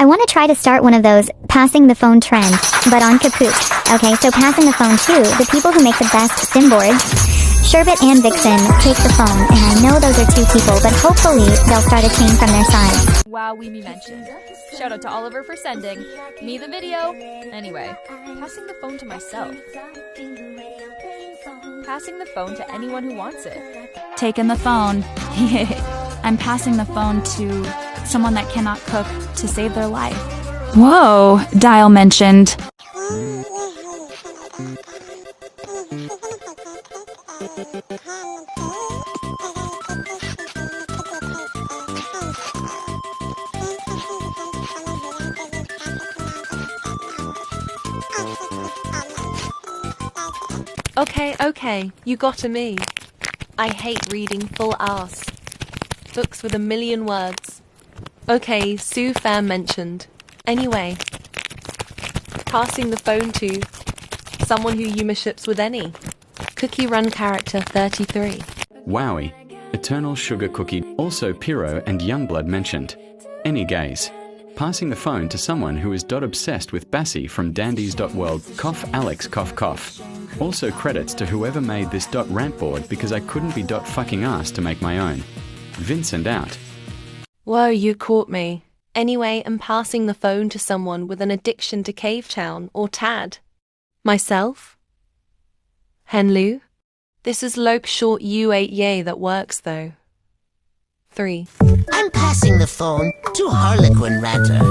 I want to try to start one of those passing the phone trends, but on Kapoot. Okay, so passing the phone to the people who make the best sim boards. Sherbet and Vixen take the phone, and I know those are two people, but hopefully they'll start a chain from their sides. Wow, we me mentioned. Shout out to Oliver for sending me the video. Anyway, passing the phone to myself. Passing the phone to anyone who wants it. Taking the phone. I'm passing the phone to someone that cannot cook to save their life. Whoa, Dial mentioned. Okay, you gotta me. I hate reading full arse. Books with a million words. Okay, Sue Fan mentioned. Anyway, passing the phone to someone who humorships with any. Cookie Run character 33. Wowie. Eternal Sugar Cookie. Also Pyro and Youngblood mentioned. Any gays. Passing the phone to someone who is obsessed with Bassie from dandies.world. Cough Alex cough cough. Also credits to whoever made this rant board because I couldn't be fucking asked to make my own. Vincent out. Whoa, you caught me. Anyway, I'm passing the phone to someone with an addiction to Cave Town or TAD. Myself? Henlu? This is Loke Short U8 Yay that works though. 3. I'm passing the phone to Harlequin Ranter.